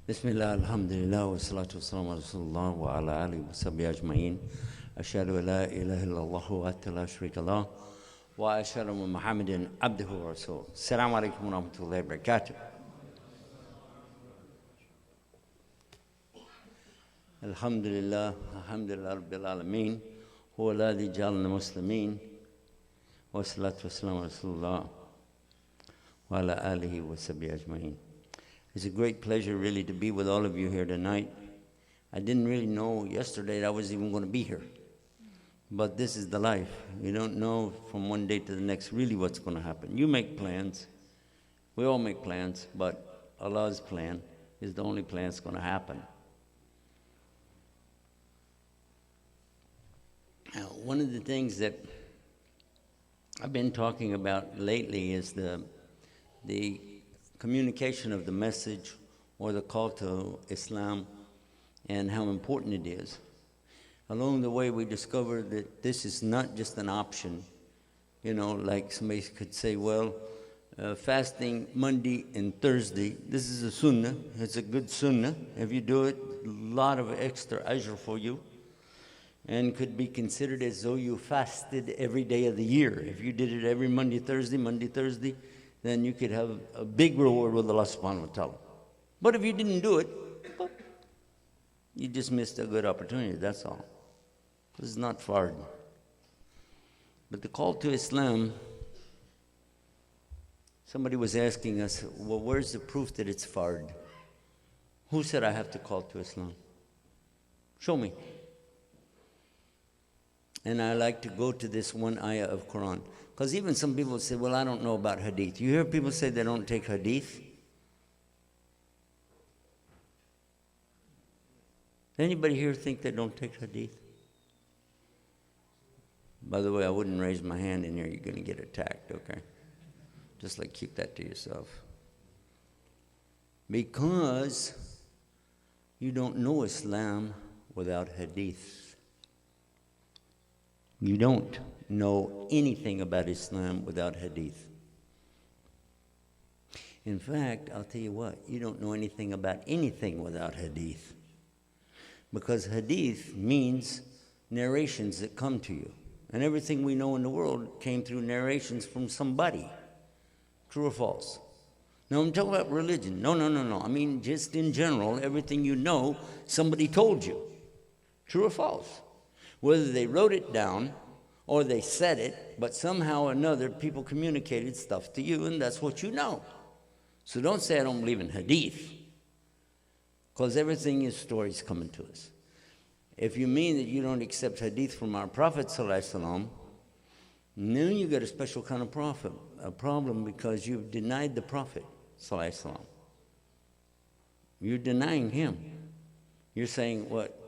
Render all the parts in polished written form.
بسم الله الحمد لله والصلاة والسلام على رسول الله وعلى آله وصحبه أجمعين أشهد أن لا إله إلا الله وحده لا شريك له وأشهد أن محمدا عبده ورسوله السلام عليكم ورحمة الله وبركاته الحمد لله رب العالمين هو الذي جعلنا مسلمين والصلاة والسلام على رسول الله وعلى آله وصحبه أجمعين. It's a great pleasure really to be with all of you here tonight. I didn't really know yesterday that I was even going to be here. But this is the life. You don't know from one day to the next really what's going to happen. You make plans. We all make plans, but Allah's plan is the only plan that's going to happen. Now, one of the things that I've been talking about lately is the communication of the message or the call to Islam and how important it is. Along the way, we discovered that this is not just an option. You know, like somebody could say, well, fasting Monday and Thursday, this is a sunnah. It's a good sunnah. If you do it, a lot of extra ajr for you. And could be considered as though you fasted every day of the year. If you did it every Monday, Thursday, then you could have a big reward with Allah subhanahu wa ta'ala. But if you didn't do it, you just missed a good opportunity, that's all. This is not fard. But the call to Islam, somebody was asking us, well, where's the proof that it's fard? Who said I have to call to Islam? Show me. And I like to go to this one ayah of Quran. Because even some people say, well, I don't know about Hadith. You hear people say they don't take Hadith? Anybody here think they don't take Hadith? By the way, I wouldn't raise my hand in here. You're going to get attacked, okay? Just like keep that to yourself. Because you don't know Islam without Hadith. You don't know anything about Islam without Hadith. In fact, I'll tell you what, you don't know anything about anything without Hadith. Because Hadith means narrations that come to you. And everything we know in the world came through narrations from somebody. True or false? Now, I'm talking about religion. No. I mean, just in general, everything you know, somebody told you. True or false? Whether they wrote it down or they said it, but somehow or another people communicated stuff to you, and that's what you know. So don't say I don't believe in Hadith, because everything is stories coming to us. If you mean that you don't accept Hadith from our Prophet ﷺ, then you got a special kind of problem because you've denied the Prophet ﷺ. You're denying him. You're saying what?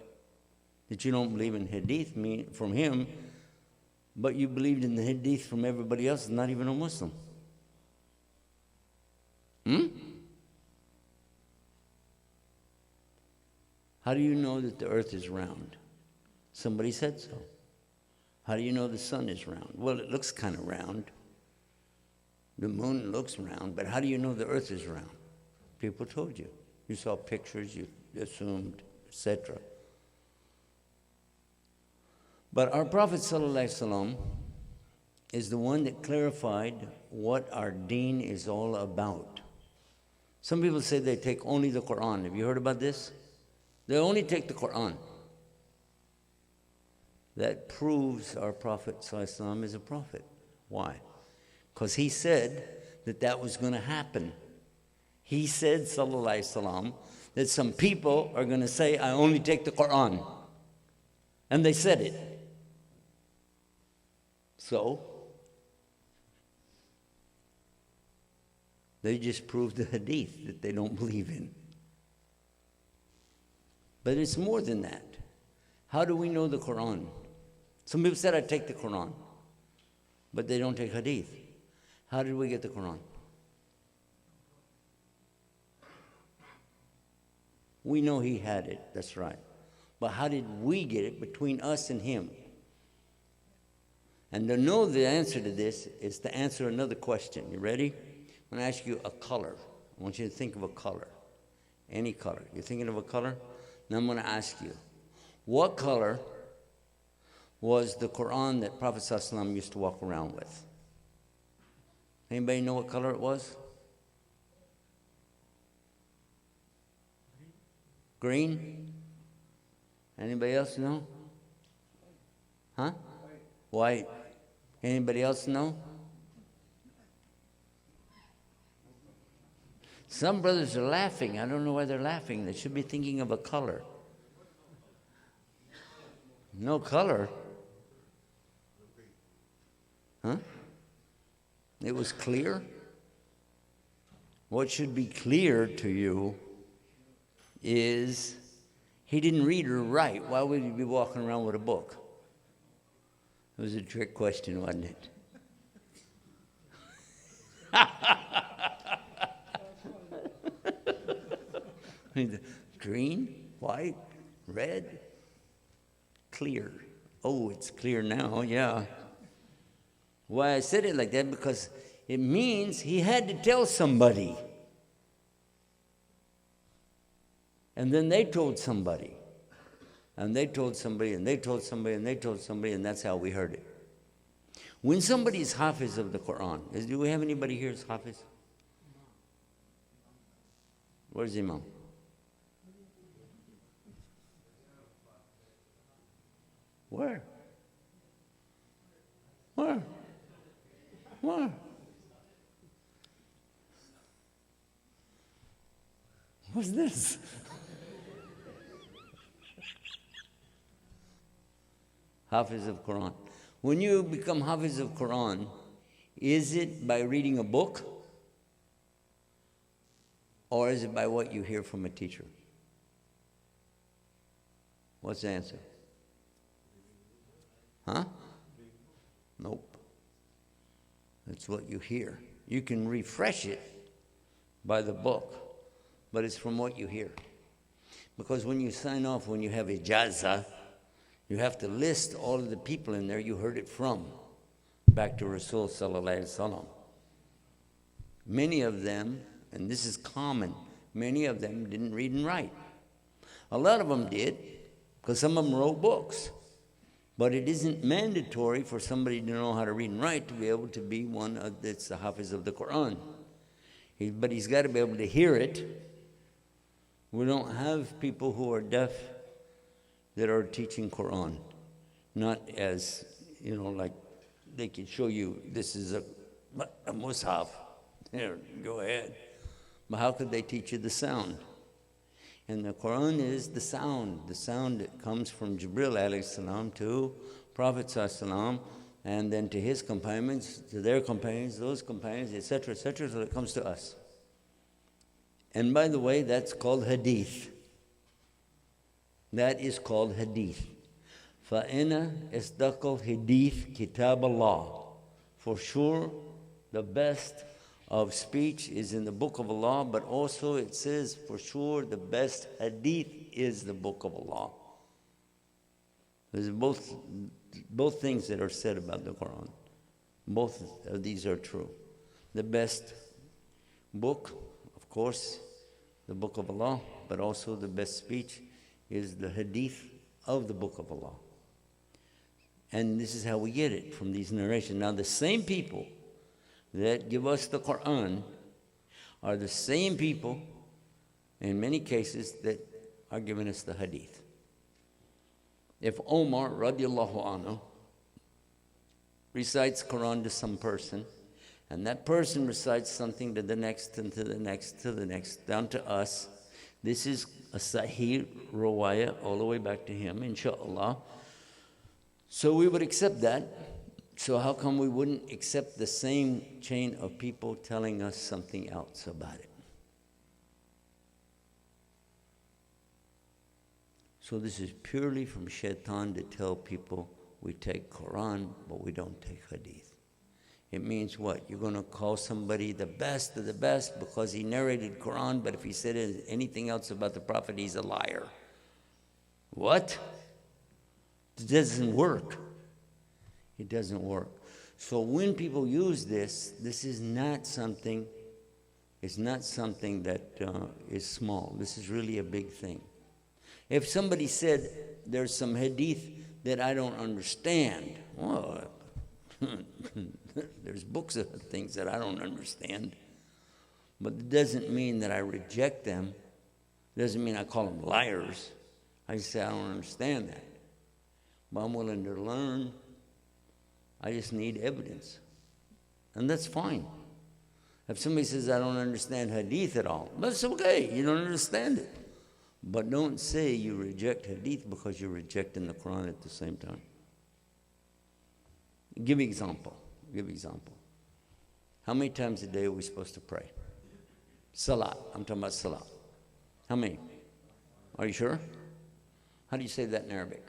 That you don't believe in Hadith from him, but you believed in the Hadith from everybody else, not even a Muslim. How do you know that the earth is round? Somebody said so. How do you know the sun is round? Well, it looks kind of round. The moon looks round, but how do you know the earth is round? People told you. You saw pictures, you assumed, etc. But our Prophet ﷺ is the one that clarified what our deen is all about. Some people say they take only the Quran. Have you heard about this? They only take the Quran. That proves our Prophet ﷺ is a prophet. Why? Because he said that was going to happen. He said, ﷺ, that some people are going to say, I only take the Quran. And they said it. So, they just proved the Hadith that they don't believe in. But it's more than that. How do we know the Quran? Some people said I take the Quran, but they don't take Hadith. How did we get the Quran? We know he had it, that's right. But how did we get it between us and him? And to know the answer to this is to answer another question. You ready? I'm going to ask you a color. I want you to think of a color. Any color. You're thinking of a color? Now I'm going to ask you, what color was the Quran that Prophet ﷺ used to walk around with? Anybody know what color it was? Green? Anybody else know? Huh? White. Anybody else know? Some brothers are laughing. I don't know why they're laughing. They should be thinking of a color. No color? Huh? It was clear? What should be clear to you is he didn't read or write. Why would he be walking around with a book? It was a trick question, wasn't it? Green, white, red, clear. Oh, it's clear now, yeah. Why I said it like that, because it means he had to tell somebody. And then they told somebody. And they told somebody, and they told somebody, and they told somebody, and that's how we heard it. When somebody is Hafiz of the Quran, do we have anybody here who's Hafiz? Where's Imam? Where? Where? Where? What's this? Hafiz of Quran. When you become Hafiz of Quran, is it by reading a book? Or is it by what you hear from a teacher? What's the answer? Huh? Nope. It's what you hear. You can refresh it by the book, but it's from what you hear. Because when you sign off, when you have ijazah, you have to list all of the people in there you heard it from, back to Rasul sallallahu alaihi wasallam. Many of them, and this is common, many of them didn't read and write. A lot of them did, because some of them wrote books. But it isn't mandatory for somebody to know how to read and write to be able to be one that's the Hafiz of the Quran. But he's got to be able to hear it. We don't have people who are deaf that are teaching Quran. Not as, like they can show you this is a mushaf. Here, go ahead. But how could they teach you the sound? And the Quran is the sound that comes from Jibril alayhi salam to Prophet salam, and then to his companions, to their companions, those companions, etc., etc., so it comes to us. And by the way, that's called Hadith. That is called Hadith. فَإِنَّ إِصْدَقَ الْحَدِيثِ كِتَابَ اللَّهِ. For sure, the best of speech is in the book of Allah, but also it says for sure the best hadith is the book of Allah. There's both things that are said about the Quran. Both of these are true. The best book, of course, the book of Allah, but also the best speech is the hadith of the book of Allah. And this is how we get it from these narrations. Now the same people that give us the Quran are the same people, in many cases, that are giving us the hadith. If Omar, radiallahu anhu, recites Quran to some person, and that person recites something to the next, and to the next, to the next, down to us, this is a sahih rawaya all the way back to him, inshaAllah. So we would accept that. So how come we wouldn't accept the same chain of people telling us something else about it? So this is purely from shaitan to tell people we take Quran, but we don't take hadith. It means what? You're going to call somebody the best of the best because he narrated Quran, but if he said anything else about the Prophet, he's a liar. What? It doesn't work. It doesn't work. So when people use this is not something, is not something that is small. This is really a big thing. If somebody said there's some hadith that I don't understand, well, there's books of things that I don't understand, but it doesn't mean that I reject them. It doesn't mean I call them liars. I just say I don't understand that. But I'm willing to learn. I just need evidence. And that's fine. If somebody says I don't understand hadith at all, that's okay. You don't understand it. But don't say you reject hadith because you're rejecting the Quran at the same time. Give me example. How many times a day are we supposed to pray? Salat. I'm talking about salat. How many? Are you sure? How do you say that in Arabic?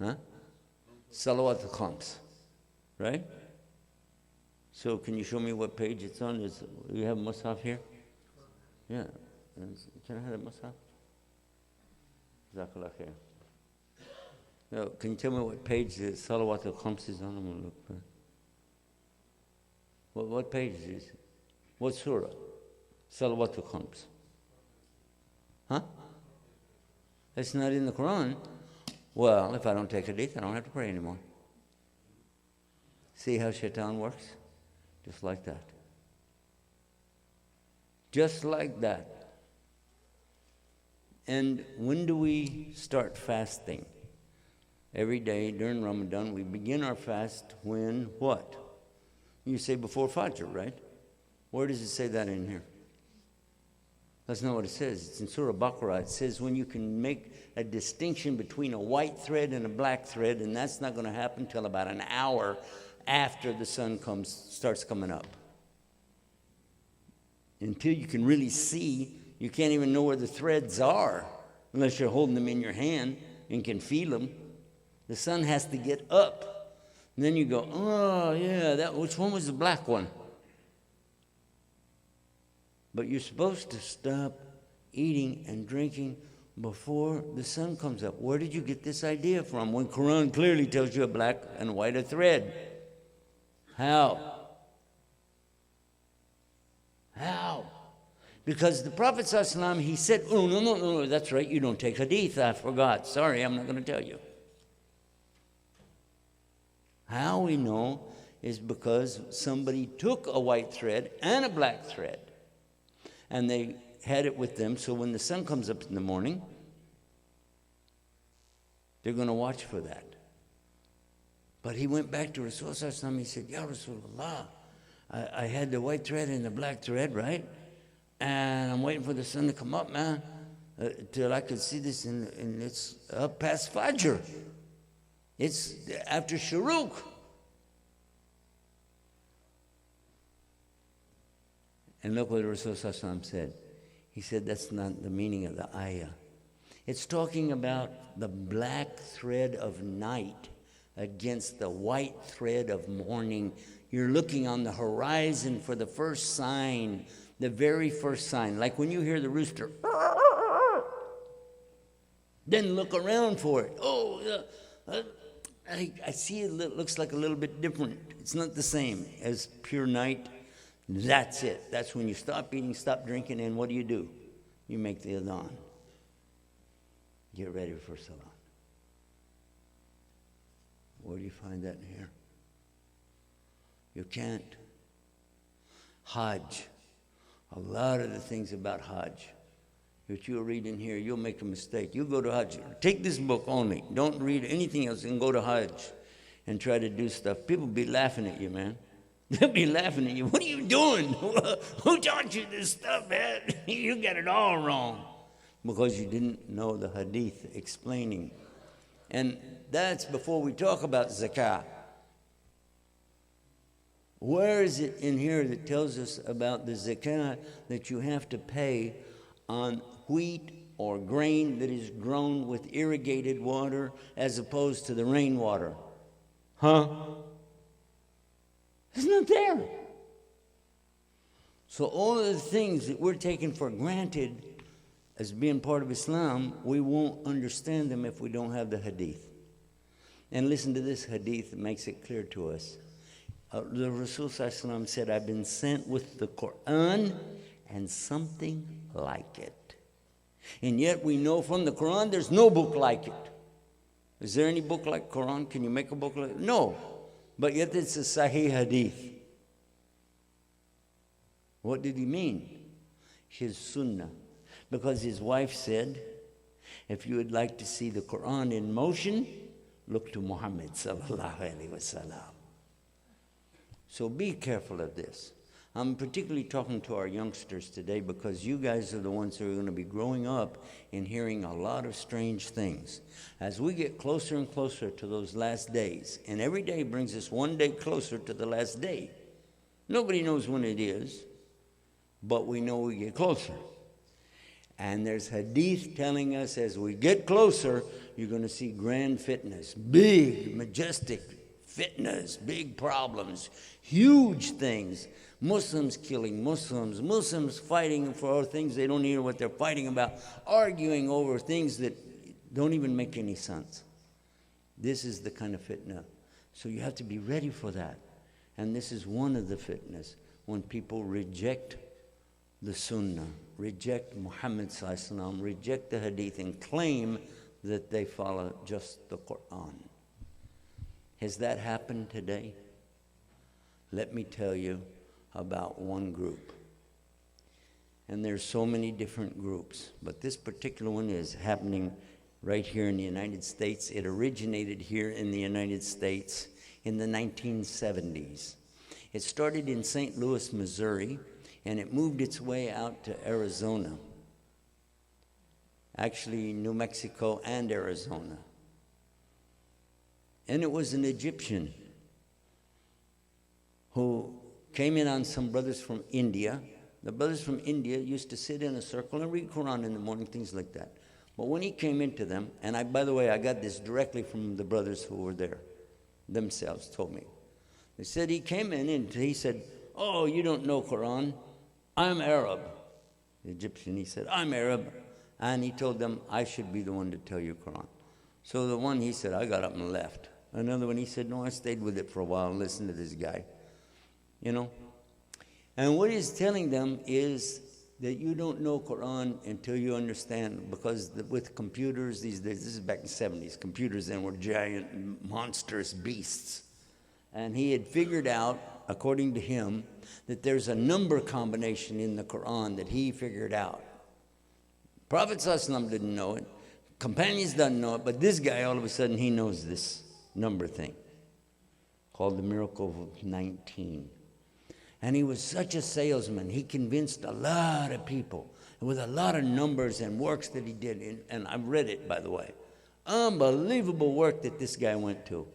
Huh? Salawat al-Khams. Right? So can you show me what page it's on? You have Mus'haf here? Yeah. Can I have a Mus'haf? Jazakallah khair. Now, can you tell me what page the Salawat al-Khams is on? I'm going to look for it. What page is it? What surah? Salawat al-Khams. Huh? It's not in the Quran. Well, if I don't take hadith, I don't have to pray anymore. See how shaitan works? Just like that. Just like that. And when do we start fasting? Every day during Ramadan, we begin our fast when what? You say before Fajr, right? Where does it say that in here? That's not what it says. It's in Surah Baqarah. It says when you can make a distinction between a white thread and a black thread, and that's not going to happen until about an hour after the sun starts coming up. Until you can really see, you can't even know where the threads are unless you're holding them in your hand and can feel them. The sun has to get up. And then you go, oh, yeah, which one was the black one? But you're supposed to stop eating and drinking before the sun comes up. Where did you get this idea from when Quran clearly tells you a black and white a thread? How? Because the Prophet ﷺ, he said, oh, no, that's right, you don't take hadith. I forgot. Sorry, I'm not going to tell you. How we know is because somebody took a white thread and a black thread, and they had it with them, so when the sun comes up in the morning, they're going to watch for that. But he went back to Rasulullah, he said, Ya Rasulullah, I had the white thread and the black thread, right? And I'm waiting for the sun to come up, man, till I could see this, and it's up past Fajr. It's after Shuruq. And look what Rasulullah said. He said that's not the meaning of the ayah. It's talking about the black thread of night against the white thread of morning. You're looking on the horizon for the first sign, the very first sign. Like when you hear the rooster, then look around for it. Oh, I see it looks like a little bit different. It's not the same as pure night. That's it. That's when you stop eating, stop drinking, and what do? You make the adhan. Get ready for Salah. Where do you find that in here? You can't. Hajj. A lot of the things about Hajj that you'll read in here, you'll make a mistake. You go to Hajj. Take this book only. Don't read anything else and go to Hajj and try to do stuff. People be laughing at you, man. They'll be laughing at you. What are you doing? Who taught you this stuff, man? You got it all wrong. Because you didn't know the hadith explaining. And that's before we talk about zakah. Where is it in here that tells us about the zakah that you have to pay on wheat or grain that is grown with irrigated water as opposed to the rainwater? Huh? It's not there. So all of the things that we're taking for granted as being part of Islam, we won't understand them if we don't have the hadith. And listen to this hadith that makes it clear to us. The Rasul ﷺ said, I've been sent with the Quran and something like it. And yet we know from the Quran there's no book like it. Is there any book like Quran? Can you make a book like it? No. But yet it's a Sahih Hadith. What did he mean? His Sunnah. Because his wife said, if you would like to see the Quran in motion, look to Muhammad sallallahu alaihi wasallam. So be careful of this. I'm particularly talking to our youngsters today because you guys are the ones who are going to be growing up and hearing a lot of strange things. As we get closer and closer to those last days, and every day brings us one day closer to the last day. Nobody knows when it is, but we know we get closer. And there's hadith telling us as we get closer, you're going to see grand fitness, big, majestic fitness, big problems, huge things. Muslims killing Muslims, Muslims fighting for things they don't even know what they're fighting about, arguing over things that don't even make any sense. This is the kind of fitna. So you have to be ready for that. And this is one of the fitnas, when people reject the Sunnah, reject Muhammad sallallahu alaihi wasallam, reject the Hadith, and claim that they follow just the Quran. Has that happened today? Let me tell you about one group. And there's so many different groups, but this particular one is happening right here in the United States. It originated here in the United States in the 1970s. It started in St. Louis, Missouri, and it moved its way out to Arizona. Actually, New Mexico and Arizona. And it was an Egyptian who came in on some brothers from India. The brothers from India used to sit in a circle and read Quran in the morning, things like that. But when he came into them, and by the way, I got this directly from the brothers who were there themselves, told me. They said he came in and he said, oh, you don't know Quran. I'm Arab. The Egyptian, he said, I'm Arab. And he told them, I should be the one to tell you Quran. So the one, he said, I got up and left. Another one, he said, no, I stayed with it for a while and listened to this guy. You know? And what he's telling them is that you don't know Quran until you understand, because with computers these days, this is back in the 70s, computers then were giant, monstrous beasts. And he had figured out, according to him, that there's a number combination in the Quran that he figured out. Prophet ﷺ didn't know it. Companions doesn't know it. But this guy, all of a sudden, he knows this number thing called the miracle of 19. And he was such a salesman. He convinced a lot of people with a lot of numbers and works that he did. And I've read it, by the way. Unbelievable work that this guy went to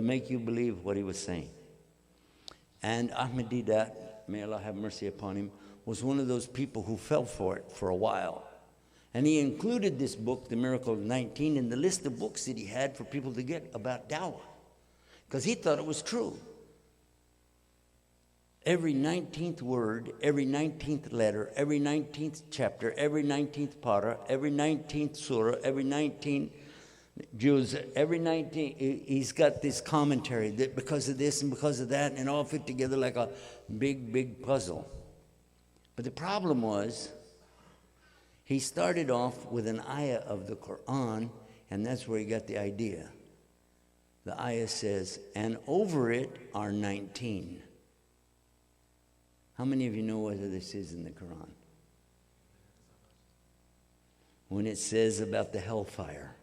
make you believe what he was saying. And Ahmed Didat, may Allah have mercy upon him, was one of those people who fell for it for a while. And he included this book, The Miracle of 19, in the list of books that he had for people to get about Dawah, because he thought it was true. Every 19th word, every 19th letter, every 19th chapter, every 19th para, every 19th surah, every 19th Jews, every 19, he's got this commentary that because of this and because of that, and it all fit together like a big, big puzzle. But the problem was, he started off with an ayah of the Quran, and that's where he got the idea. The ayah says, and over it are 19. How many of you know whether this is in the Quran? When it says about the hellfire,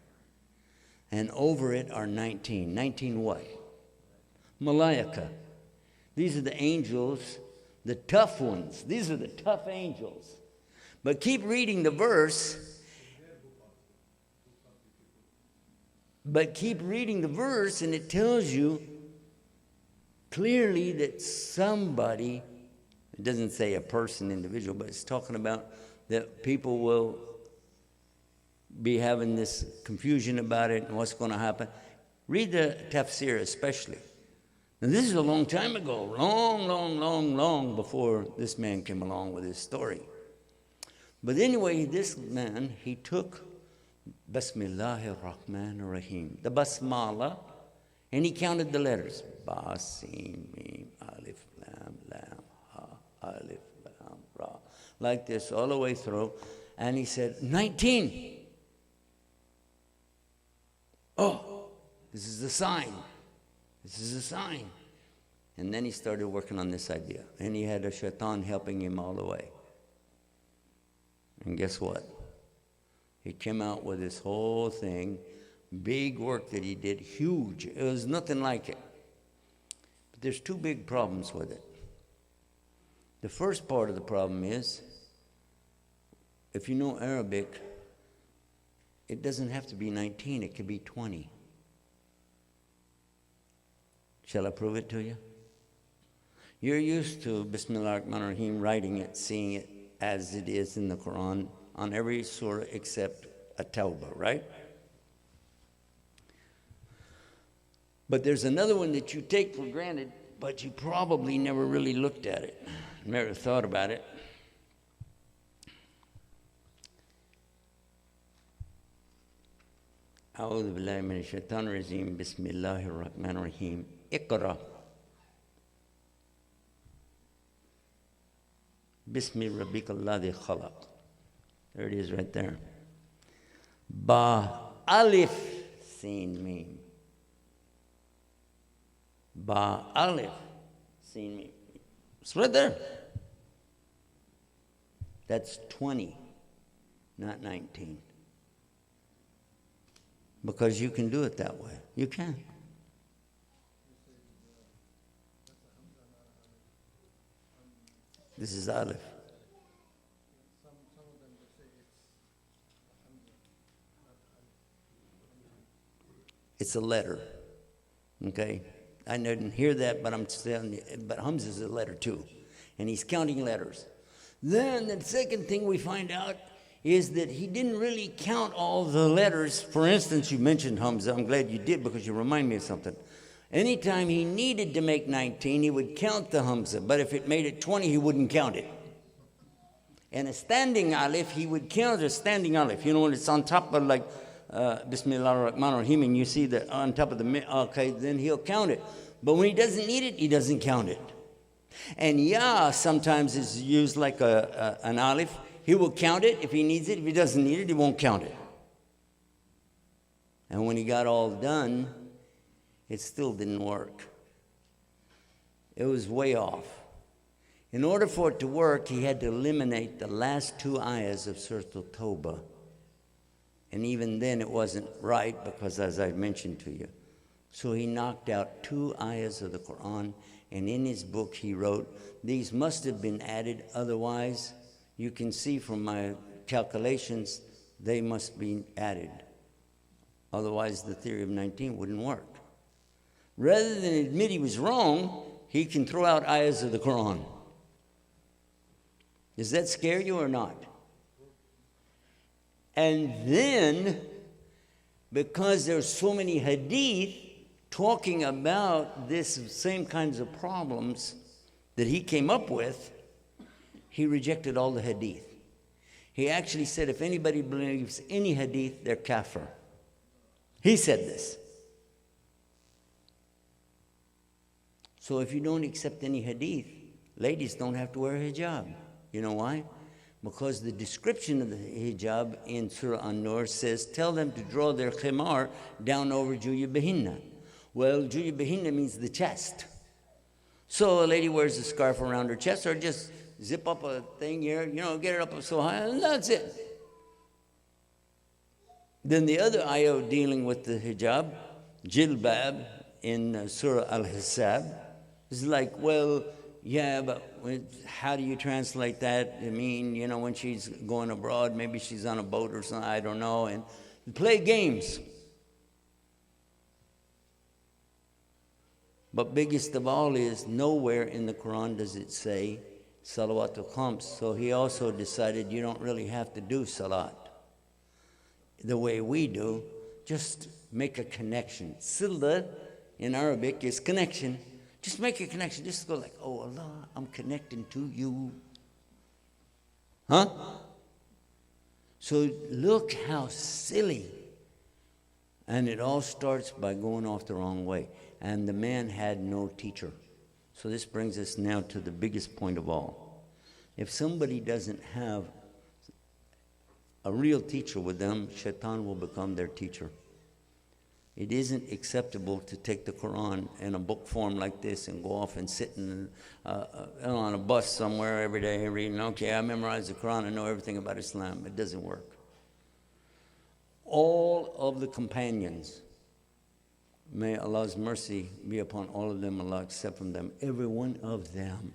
and over it are 19. 19 what? Malaika. These are the angels, the tough ones. These are the tough angels. But keep reading the verse. And it tells you clearly that somebody, it doesn't say a person, individual, but it's talking about that people will be having this confusion about it and what's going to happen. Read the tafsir especially. Now this is a long time ago, long before this man came along with his story. But anyway, this man, he took Bismillahir Rahmanir Rahim, the Basmala, And he counted the letters. Ba, Sin, Mim, Alif, Lam, Lam, Ha, Alif, Lam, Ra. Like this all the way through. And he said, 19. Oh, this is a sign. This is a sign. And then he started working on this idea. And he had a shaitan helping him all the way. And guess what? He came out with this whole thing. Big work that he did. Huge. It was nothing like it. But there's two big problems with it. The first part of the problem is, if you know Arabic, it doesn't have to be 19. It could be 20. Shall I prove it to you? You're used to Bismillah ar-Rahman ar-Rahim, writing it, seeing it as it is in the Quran on every surah except a Tawbah, right? But there's another one that you take for granted, but you probably never really looked at it, never thought about it. أعوذ بالله من الشيطان الرجيم بسم الله الرحمن الرحيم اقرأ بسم ربك الذي خلق. There it is right there. Ba alif sin mim. Ba alif sin mim. It's right there. That's 20, not 19. Because you can do it that way. You can. This is Aleph. It's a letter. Okay? I didn't hear that, but I'm telling you, but Hamza is a letter too. And he's counting letters. Then the second thing we find out is that he didn't really count all the letters. For instance, you mentioned Hamza. I'm glad you did because you remind me of something. Anytime he needed to make 19, he would count the Hamza. But if it made it 20, he wouldn't count it. And a standing Aleph, he would count a standing Aleph. You know, when it's on top of like Bismillah ar-Rahman ar-Rahim, and you see that on top of the, okay, then he'll count it. But when he doesn't need it, he doesn't count it. And Ya sometimes is used like an Aleph. He will count it if he needs it. If he doesn't need it, he won't count it. And when he got all done, it still didn't work. It was way off. In order for it to work, he had to eliminate the last two ayahs of Surah Al-Tawbah. And even then it wasn't right because, as I mentioned to you. So he knocked out two ayahs of the Quran, and in his book he wrote, these must have been added, otherwise you can see from my calculations, they must be added. Otherwise, the theory of 19 wouldn't work. Rather than admit he was wrong, he can throw out ayahs of the Quran. Does that scare you or not? And then, because there's so many hadith talking about this same kinds of problems that he came up with, he rejected all the hadith. He actually said, if anybody believes any hadith, they're kafir. He said this. So if you don't accept any hadith, ladies don't have to wear a hijab. You know why? Because the description of the hijab in Surah An-Nur says, tell them to draw their khimar down over Juyabihinna. Well, Juyabihinna means the chest. So a lady wears a scarf around her chest, or just zip up a thing here, you know, get it up so high, and that's it. Then the other ayah dealing with the hijab, jilbab, in Surah Al-Hisab, is like, well, yeah, but how do you translate that? I mean, you know, when she's going abroad, maybe she's on a boat or something, I don't know, and play games. But biggest of all is, nowhere in the Quran does it say Salawatul Khams. So he also decided you don't really have to do Salat the way we do. Just make a connection. Silda in Arabic is connection. Just make a connection. Just go like, oh Allah, I'm connecting to you. Huh? So look how silly And it all starts by going off the wrong way. And the man had no teacher. So this brings us now to the biggest point of all. If somebody doesn't have a real teacher with them, shaitan will become their teacher. It isn't acceptable to take the Quran in a book form like this and go off and sit on a bus somewhere every day reading, okay, I memorized the Quran, I know everything about Islam. It doesn't work. All of the companions, may Allah's mercy be upon all of them, Allah accept from them, every one of them,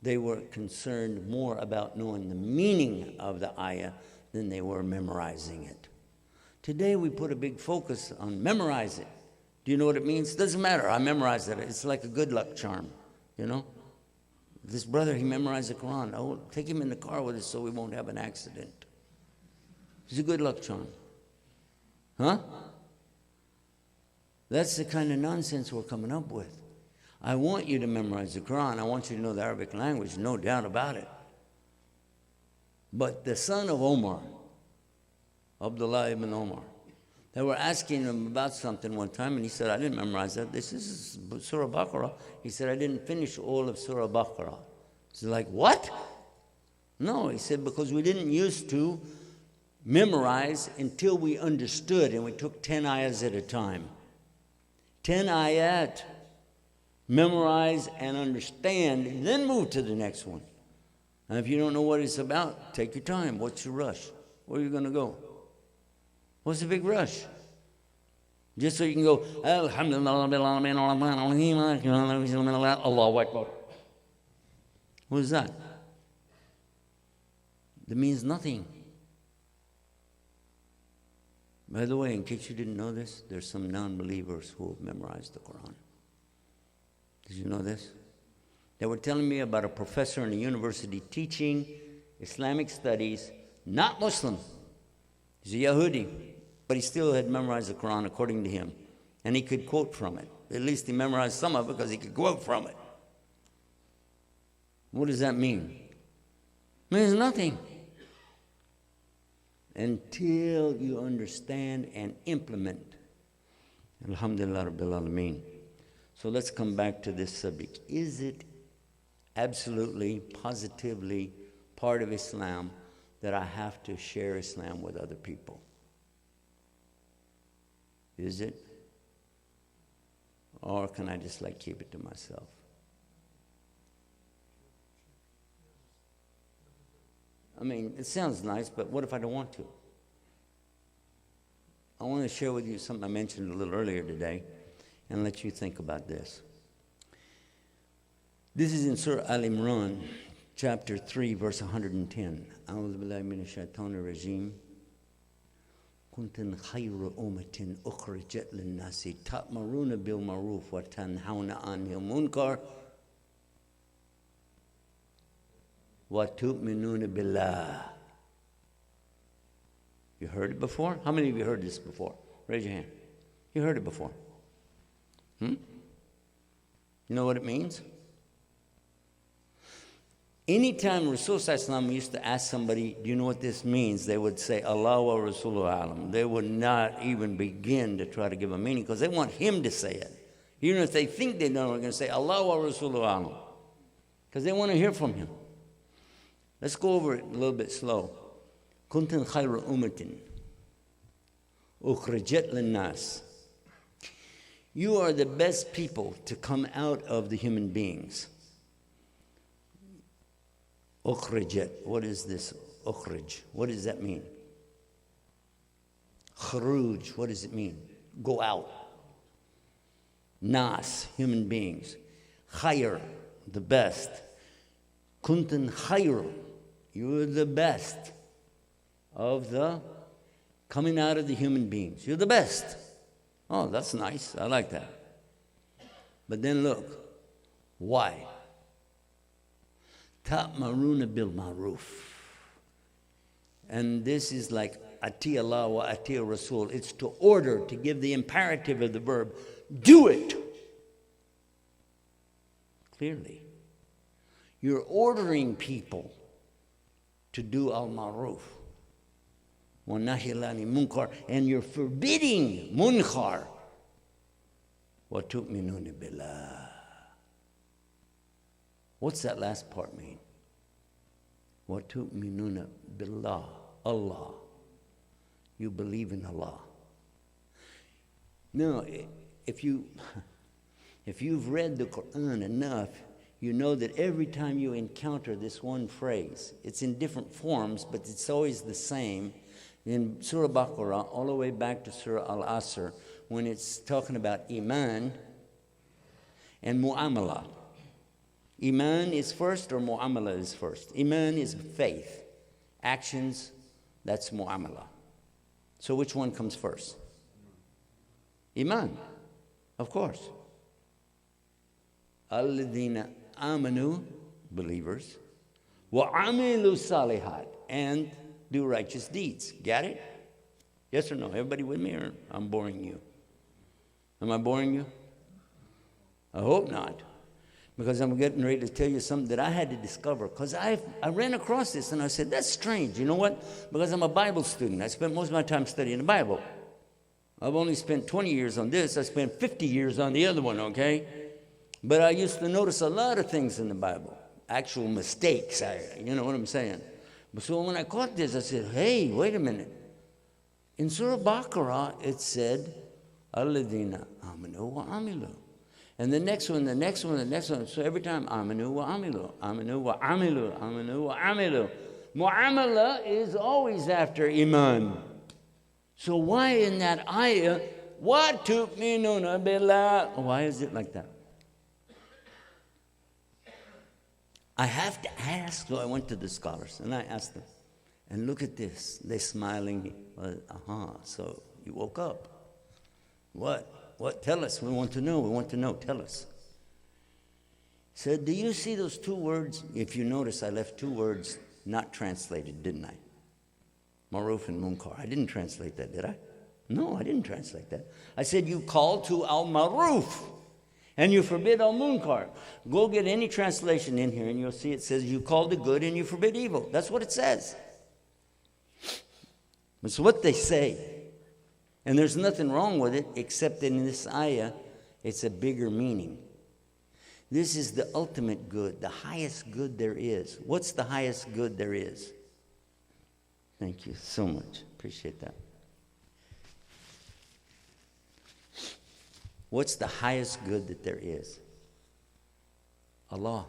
they were concerned more about knowing the meaning of the ayah than they were memorizing it. Today we put a big focus on memorize it. Do you know what it means? Doesn't matter, I memorized it. It's like a good luck charm, you know? This brother, he memorized the Quran. Oh, take him in the car with us so we won't have an accident. It's a good luck charm. Huh? That's the kind of nonsense we're coming up with. I want you to memorize the Quran. I want you to know the Arabic language, no doubt about it. But the son of Omar, Abdullah ibn Omar, they were asking him about something one time, and he said, I didn't memorize that. This is Surah Baqarah. He said, I didn't finish all of Surah Baqarah. He's like, what? No, he said, because we didn't used to memorize until we understood, and we took 10 ayahs at a time. 10 ayat, memorize and understand, and then move to the next one. And if you don't know what it's about, take your time. What's your rush? Where are you going to go? What's the big rush? Just so you can go, Alhamdulillah, Allahu Akbar. What is that? That means nothing. By the way, in case you didn't know this, there's some non-believers who have memorized the Quran. Did you know this? They were telling me about a professor in a university teaching Islamic studies, not Muslim. He's a Yahudi, but he still had memorized the Quran according to him. And he could quote from it. At least he memorized some of it because he could quote from it. What does that mean? It means nothing. Until you understand and implement. Alhamdulillah Rabbil Alameen. So let's come back to this subject. Is it absolutely, positively part of Islam that I have to share Islam with other people? Is it? Or can I just keep it to myself? I mean, it sounds nice, but what if I don't want to? I want to share with you something I mentioned a little earlier today and let you think about this. This is in Surah Al-Imran, chapter 3, verse 110. أعوذ بالله من الشيطان الرجيم. كنتم خير أمة أخرجت للناس تأمرون بالمعروف وتنهون عن المنكر وَتُؤْمِنُونَ بِاللَّهِ. You heard it before? How many of you heard this before? Raise your hand. You heard it before. You know what it means? Anytime Rasul Sallallahu used to ask somebody, do you know what this means? They would say, Allah wa Rasuluhu alam. They would not even begin to try to give a meaning because they want him to say it. Even if they think they know, they're going to say, Allah wa Rasuluhu alam. Because they want to hear from him. Let's go over it a little bit slow. كنتم خير أمة أخرجت للناس. You are the best people to come out of the human beings. أخرجت. What is this? أخرج. What does that mean? خروج. What does it mean? Go out. Nas, human beings. خير, the best. كنتم خير. You're the best of the coming out of the human beings. You're the best. Oh, that's nice. I like that. But then look. Why? Ta'maruna bil ma'ruf. And this is like ati Allah wa ati Rasul. It's to order, to give the imperative of the verb. Do it. Clearly. You're ordering people to do al-ma'ruf. وَنَهِي عَنِ munkar, and you're forbidding munkar. وَتُؤْمِنُونَ بِاللَّهِ. What's that last part mean? وَتُؤْمِنُونَ بِاللَّهِ. Allah. You believe in Allah. Now, if you've read the Quran enough, you know that every time you encounter this one phrase, it's in different forms, but it's always the same. In Surah Baqarah, all the way back to Surah Al-Asr, when it's talking about Iman and Mu'amala. Iman is first or Mu'amala is first? Iman is faith. Actions, that's Mu'amala. So which one comes first? Iman, of course. Alladhina amanu, believers, wa amilu salihat, and do righteous deeds. Got it? Yes or no? Everybody with me, or I'm boring you? Am I boring you? I hope not. Because I'm getting ready to tell you something that I had to discover. Because I ran across this and I said, that's strange. You know what? Because I'm a Bible student. I spent most of my time studying the Bible. I've only spent 20 years on this. I spent 50 years on the other one, okay? But I used to notice a lot of things in the Bible. Actual mistakes, you know what I'm saying? But so when I caught this, I said, hey, wait a minute. In Surah Baqarah, it said, Alladhina amanu wa amilu. And the next one, the next one, the next one. So every time, amanu wa amilu, amanu wa amilu, amanu wa amilu. Mu'amala is always after iman. So why in that ayah, what tu'minuna billah? Why is it like that? I have to ask. So I went to the scholars and I asked them. And look at this. They're smiling. So you woke up. What? What? Tell us. We want to know. We want to know. Tell us. Said, do you see those two words? If you notice, I left two words not translated, didn't I? Maruf and munkar. I didn't translate that, did I? No, I didn't translate that. I said, you call to al-maruf and you forbid al-munkar. Go get any translation in here and you'll see it says, you call the good and you forbid evil. That's what it says. It's what they say. And there's nothing wrong with it, except that in this ayah, it's a bigger meaning. This is the ultimate good, the highest good there is. What's the highest good there is? Thank you so much. Appreciate that. What's the highest good that there is? Allah.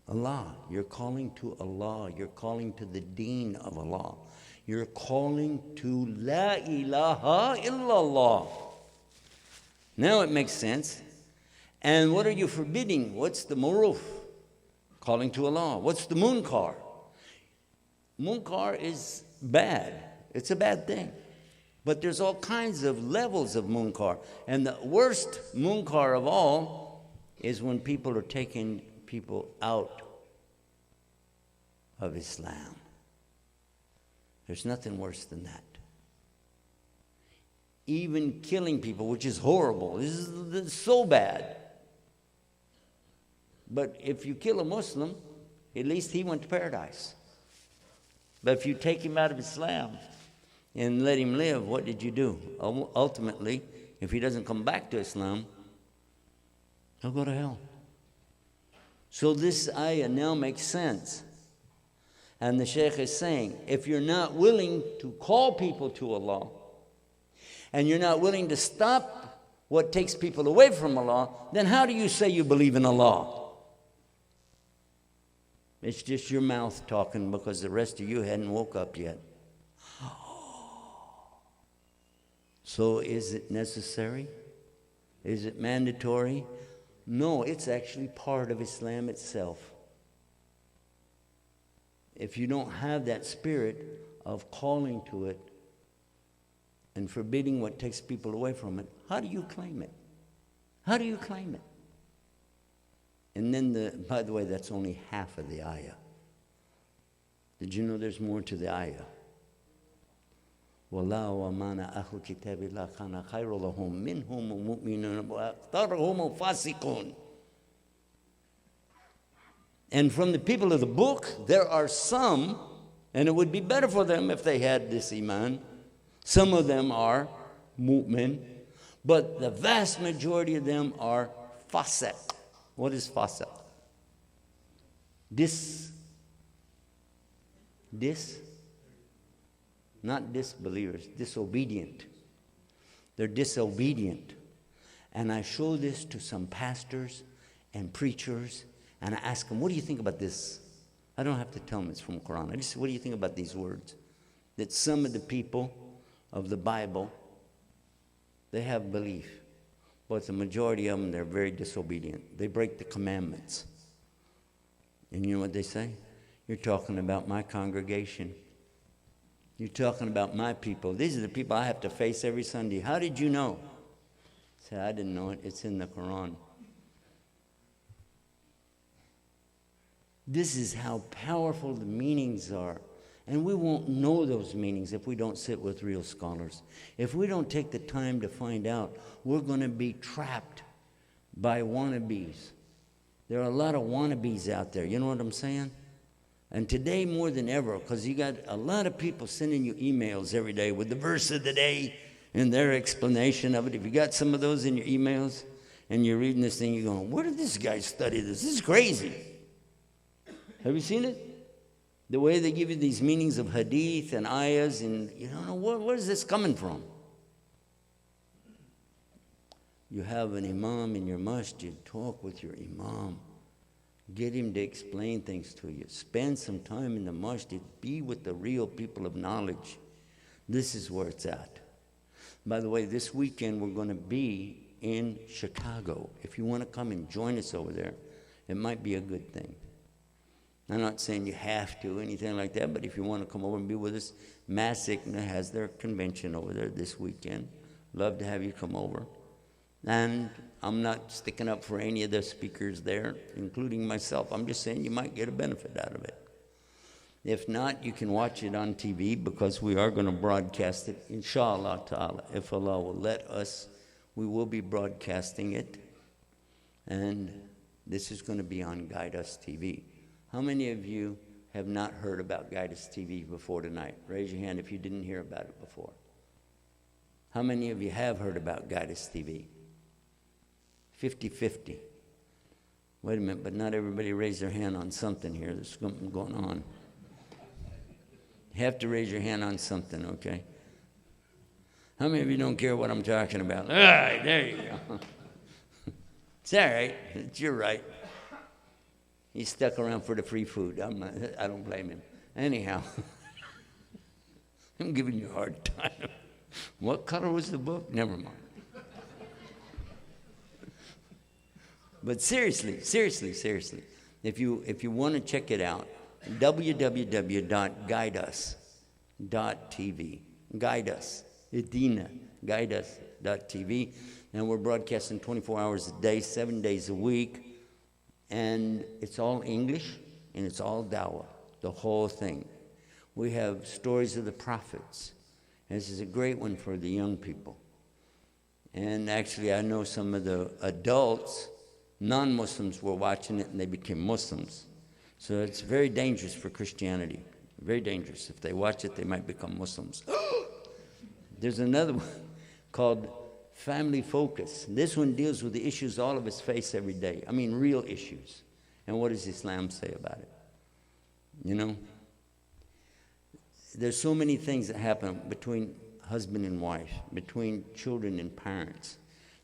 Allah. You're calling to Allah. You're calling to the deen of Allah. You're calling to La ilaha illallah. Now it makes sense. And what are you forbidding? What's the maruf? Calling to Allah. What's the munkar? Munkar is bad. It's a bad thing. But there's all kinds of levels of munkar. And the worst munkar of all is when people are taking people out of Islam. There's nothing worse than that. Even killing people, which is horrible. This is so bad. But if you kill a Muslim, at least he went to paradise. But if you take him out of Islam and let him live, what did you do? Ultimately, if he doesn't come back to Islam, he'll go to hell. So this ayah now makes sense. And the Sheikh is saying, if you're not willing to call people to Allah, and you're not willing to stop what takes people away from Allah, then how do you say you believe in Allah? It's just your mouth talking because the rest of you hadn't woke up yet. So is it necessary? Is it mandatory? No, it's actually part of Islam itself. If you don't have that spirit of calling to it and forbidding what takes people away from it, how do you claim it? How do you claim it? And then, by the way, that's only half of the ayah. Did you know there's more to the ayah? وَلَا وَمَانَ أَهْلُ كِتَابِ اللَّهِ كَانَ خَيْرُ لَهُمْ مِنْهُمُ مُؤْمِنُونَ وَأَكْثَرُهُمُ فَاسِقُونَ. And from the people of the book, there are some And it would be better for them if they had this iman. Some of them are mu'min, but the vast majority of them are fasiq. What is fasiq? Not disbelievers, disobedient. They're disobedient. And I show this to some pastors and preachers, and I ask them, what do you think about this? I don't have to tell them it's from the Quran. I just say, what do you think about these words? That some of the people of the Bible, they have belief, but the majority of them, they're very disobedient. They break the commandments. And you know what they say? You're talking about my congregation. You're talking about my people. These are the people I have to face every Sunday. How did you know? I said, I didn't know it. It's in the Quran. This is how powerful the meanings are. And we won't know those meanings if we don't sit with real scholars. If we don't take the time to find out, we're going to be trapped by wannabes. There are a lot of wannabes out there. You know what I'm saying? And today more than ever, because you got a lot of people sending you emails every day with the verse of the day and their explanation of it. If you got some of those in your emails and you're reading this thing, you're going, where did this guy study this? This is crazy. Have you seen it? The way they give you these meanings of hadith and ayahs, and you don't know, where is this coming from? You have an imam in your masjid, talk with your imam. Get him to explain things to you. Spend some time in the masjid. Be with the real people of knowledge. This is where it's at. By the way, this weekend we're going to be in Chicago. If you want to come and join us over there, it might be a good thing. I'm not saying you have to, anything like that, but if you want to come over and be with us, Masjid has their convention over there this weekend. Love to have you come over. And I'm not sticking up for any of the speakers there, including myself. I'm just saying you might get a benefit out of it. If not, you can watch it on TV because we are going to broadcast it, inshallah ta'ala. If Allah will let us, we will be broadcasting it. And this is going to be on Guide Us TV. How many of you have not heard about Guide Us TV before tonight? Raise your hand if you didn't hear about it before. How many of you have heard about Guide Us TV? 50-50. Wait a minute, but not everybody raised their hand on something here. There's something going on. You have to raise your hand on something, okay? How many of you don't care what I'm talking about? All right, there you go. It's all right. It's your right. He stuck around for the free food. I don't blame him. Anyhow, I'm giving you a hard time. What color was the book? Never mind. But seriously, if you want to check it out, www.guideus.tv. Guide Us. Idina. Guideus.tv. And we're broadcasting 24 hours a day, 7 days a week. And it's all English, and it's all Dawah, the whole thing. We have stories of the prophets. This is a great one for the young people. And actually, I know some of the adults, non-Muslims, were watching it, and they became Muslims. So it's very dangerous for Christianity. Very dangerous. If they watch it, they might become Muslims. There's another one called Family Focus. This one deals with the issues all of us face every day. I mean, real issues. And what does Islam say about it? You know? There's so many things that happen between husband and wife, between children and parents,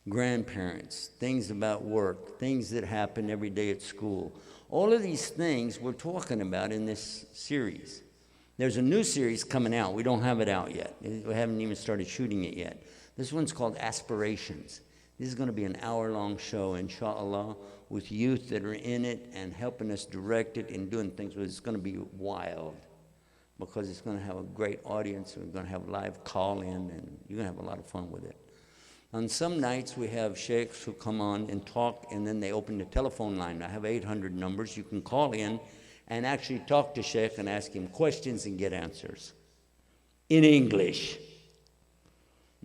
grandparents, things about work, things that happen every day at school. All of these things we're talking about in this series. There's a new series coming out. We don't have it out yet. We haven't even started shooting it yet. This one's called Aspirations. This is going to be an hour-long show, inshallah, with youth that are in it and helping us direct it and doing things. It's going to be wild because it's going to have a great audience. We're going to have live call-in, and you're going to have a lot of fun with it. On some nights, we have sheikhs who come on and talk, and then they open the telephone line. I have 800 numbers. You can call in and actually talk to sheikh and ask him questions and get answers in English.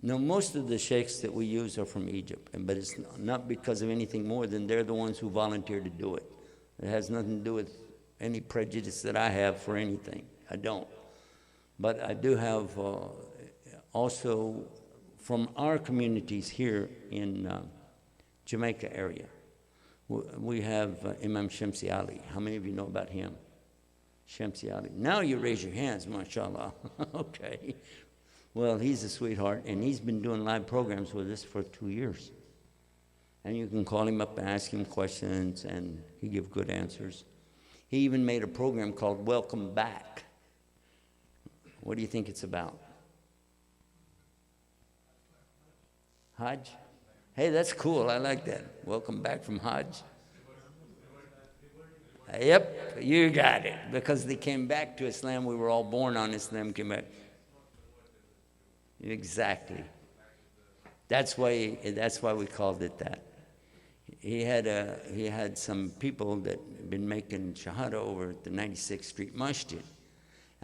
Now, most of the sheikhs that we use are from Egypt, but it's not because of anything more than they're the ones who volunteered to do it. It has nothing to do with any prejudice that I have for anything. I don't. But I do have also from our communities here in Jamaica area. We have Imam Shamsi Ali. How many of you know about him? Shamsi Ali. Now you raise your hands, mashallah. Okay. Well, he's a sweetheart, and he's been doing live programs with us for 2 years. And you can call him up and ask him questions, and he gives good answers. He even made a program called Welcome Back. What do you think it's about? Hajj? Hey, that's cool. I like that. Welcome back from Hajj. Yep, you got it. Because they came back to Islam. We were all born on Islam, came back. Exactly. That's why we called it that. He had some people that had been making shahada over at the 96th Street Masjid.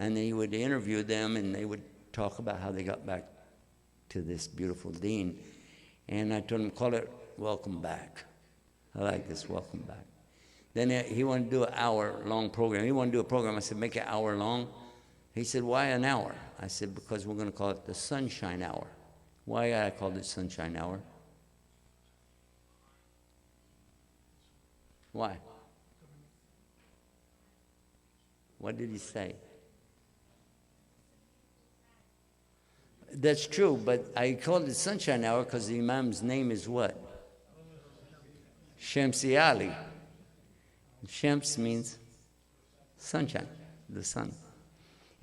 And he would interview them, and they would talk about how they got back to this beautiful deen. And I told him, call it Welcome Back. I like this, Welcome Back. Then he wanted to do an hour-long program. He wanted to do a program. I said, make it hour long. He said, why an hour? I said, because we're going to call it the Sunshine Hour. Why I called it Sunshine Hour? Why? What did he say? That's true, but I called it Sunshine Hour because the Imam's name is what? Shamsi Ali. Shams means sunshine, the sun.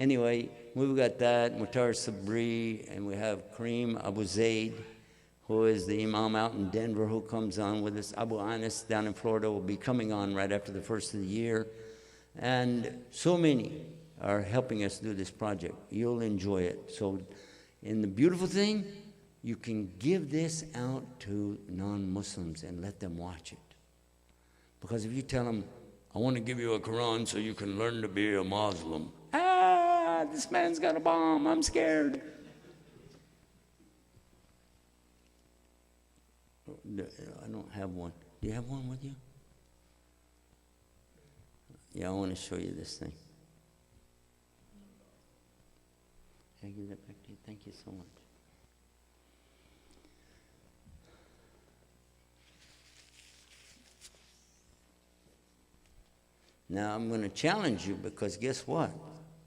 Anyway, we've got that, Mutar Sabri, and we have Kareem Abu Zaid, who is the Imam out in Denver, who comes on with us. Abu Anis down in Florida will be coming on right after the first of the year. And so many are helping us do this project. You'll enjoy it. So, and the beautiful thing, you can give this out to non-Muslims and let them watch it. Because if you tell them, I want to give you a Quran so you can learn to be a Muslim. This man's got a bomb. I'm scared. I don't have one. Do you have one with you? Yeah, I want to show you this thing. Can I give that back to you? Thank you so much. Now, I'm going to challenge you because guess what?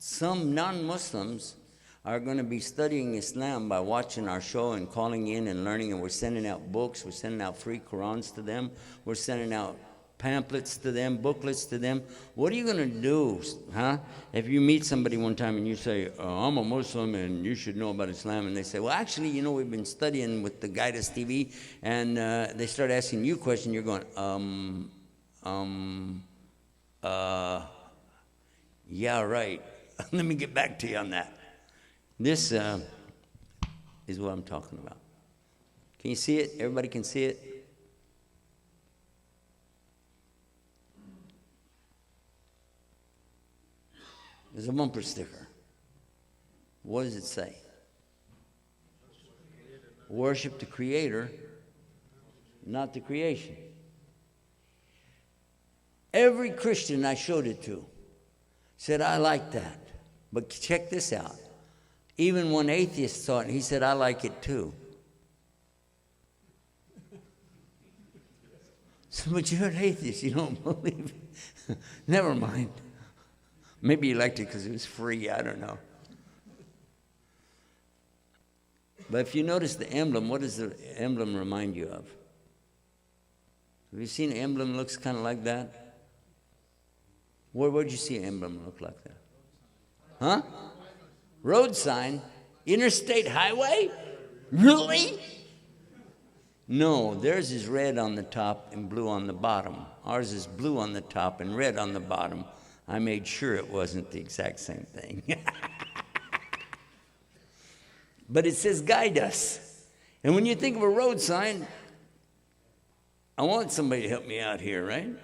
Some non-Muslims are going to be studying Islam by watching our show and calling in and learning, and we're sending out books, we're sending out free Qurans to them, we're sending out pamphlets to them, booklets to them. What are you going to do, huh? If you meet somebody one time and you say, I'm a Muslim and you should know about Islam, and they say, well, actually, you know, we've been studying with the Guidance TV, and they start asking you questions, you're going, yeah, right. Let me get back to you on that. This is what I'm talking about. Can you see it? Everybody can see it? There's a bumper sticker. What does it say? Worship the Creator, not the creation. Every Christian I showed it to said, I like that. But check this out. Even one atheist saw it, and he said, I like it too. So, but you're an atheist. You don't believe it. Never mind. Maybe you liked it because it was free. I don't know. But if you notice the emblem, what does the emblem remind you of? Have you seen an emblem looks kind of like that? Where'd you see an emblem look like that? Huh? Road sign? Interstate highway? Really? No, theirs is red on the top and blue on the bottom. Ours is blue on the top and red on the bottom. I made sure it wasn't the exact same thing. But it says, guide us. And when you think of a road sign, I want somebody to help me out here, right?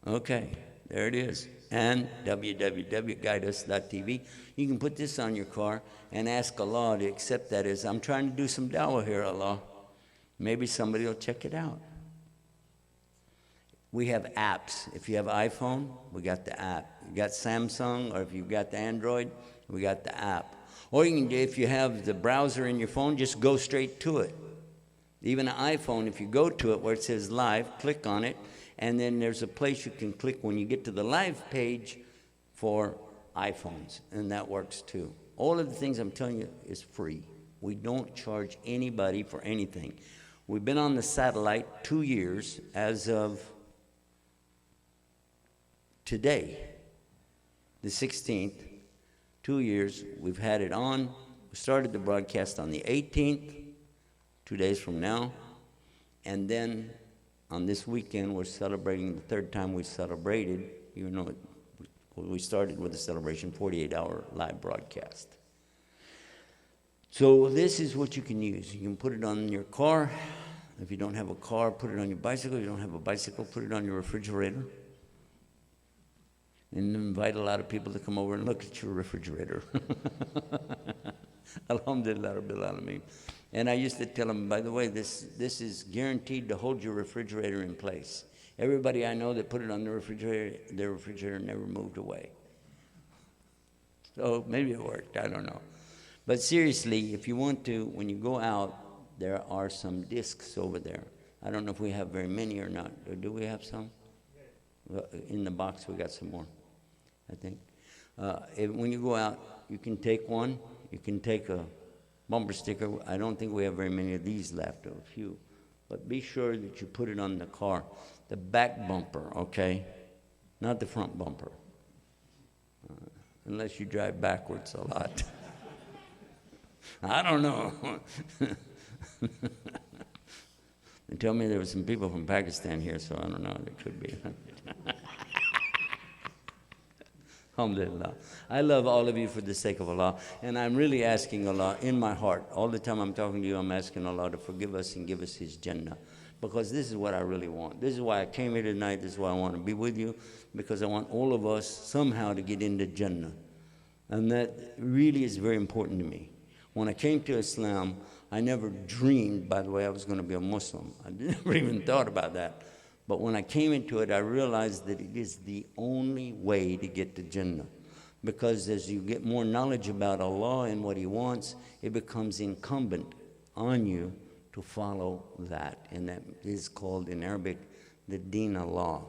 Okay, there it is. And www.guideus.tv. You can put this on your car and ask Allah to accept that as, I'm trying to do some dawah here, Allah. Maybe somebody will check it out. We have apps. If you have iPhone, we got the app. You got Samsung, or if you've got the Android, we got the app. Or you can, if you have the browser in your phone, just go straight to it. Even an iPhone, if you go to it where it says live, click on it, and then there's a place you can click when you get to the live page for iPhones, and that works too. All of the things I'm telling you is free. We don't charge anybody for anything. We've been on the satellite 2 years as of today, the 16th, 2 years. We've had it on. We started the broadcast on the 18th, 2 days from now. And then on this weekend, we're celebrating the third time we celebrated, even though we started with a celebration, 48-hour live broadcast. So this is what you can use. You can put it on your car. If you don't have a car, put it on your bicycle. If you don't have a bicycle, put it on your refrigerator. And invite a lot of people to come over and look at your refrigerator. Alhamdulillah Rabbil Alameen. And I used to tell them, by the way, this is guaranteed to hold your refrigerator in place. Everybody I know that put it on their refrigerator never moved away. So maybe it worked, I don't know. But seriously, if you want to, when you go out, there are some discs over there. I don't know if we have very many or not. Or do we have some? In the box, we got some more, I think. When you go out, you can take one. You can take a bumper sticker. I don't think we have very many of these left, or a few. But be sure that you put it on the car. The back bumper, okay? Not the front bumper. Unless you drive backwards a lot. I don't know. They tell me there were some people from Pakistan here, so I don't know. There could be. Alhamdulillah. I love all of you for the sake of Allah, and I'm really asking Allah in my heart. All the time I'm talking to you, I'm asking Allah to forgive us and give us His Jannah, because this is what I really want. This is why I came here tonight. This is why I want to be with you, because I want all of us somehow to get into Jannah, and that really is very important to me. When I came to Islam, I never dreamed, by the way, I was going to be a Muslim. I never even thought about that. But when I came into it, I realized that it is the only way to get to Jannah. Because as you get more knowledge about Allah and what He wants, it becomes incumbent on you to follow that. And that is called in Arabic, the deen Allah.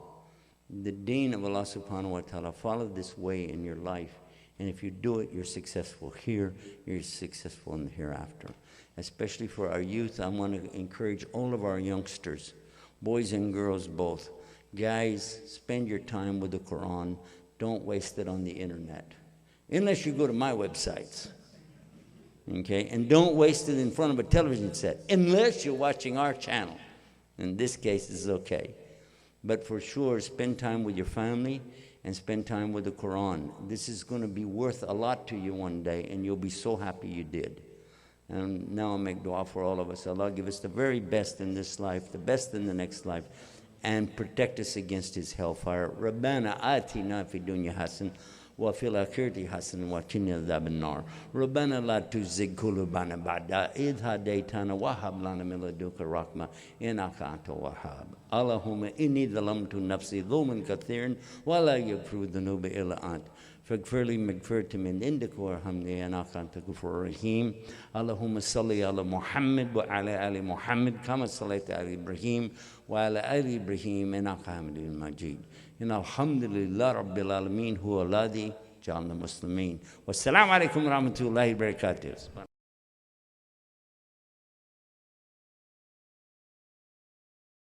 The deen of Allah subhanahu wa ta'ala. Follow this way in your life. And if you do it, you're successful here, you're successful in the hereafter. Especially for our youth, I want to encourage all of our youngsters, boys and girls both. Guys, spend your time with the Quran. Don't waste it on the internet. Unless you go to my websites. Okay? And don't waste it in front of a television set. Unless you're watching our channel. In this case, it's okay. But for sure, spend time with your family and spend time with the Quran. This is going to be worth a lot to you one day, and you'll be so happy you did. And now I make dua for all of us. Allah give us the very best in this life, the best in the next life, and protect us against His hellfire. Rabbana atina fi dunya hasan wa fil akhirati hasan wa qina adhaban nar. Rabbana la tuzigh qulubana ba'da idh hadaytana wa hab lana min ladunka rahma innaka antal wahhab. Allahumma inni dhalamtu nafsi dhulman kathiran wa la yaghfiru dhunuba illa ant. فاغفر لي مغفرة من عندك وارحمني إنك أنت الغفور الرحيم. اللهم صل على محمد وعلى آل محمد كما صليت على إبراهيم وعلى آل إبراهيم إنك حميد مجيد. إن الحمد لله رب العالمين هو الذي جعلنا مسلمين. والسلام عليكم ورحمة الله وبركاته.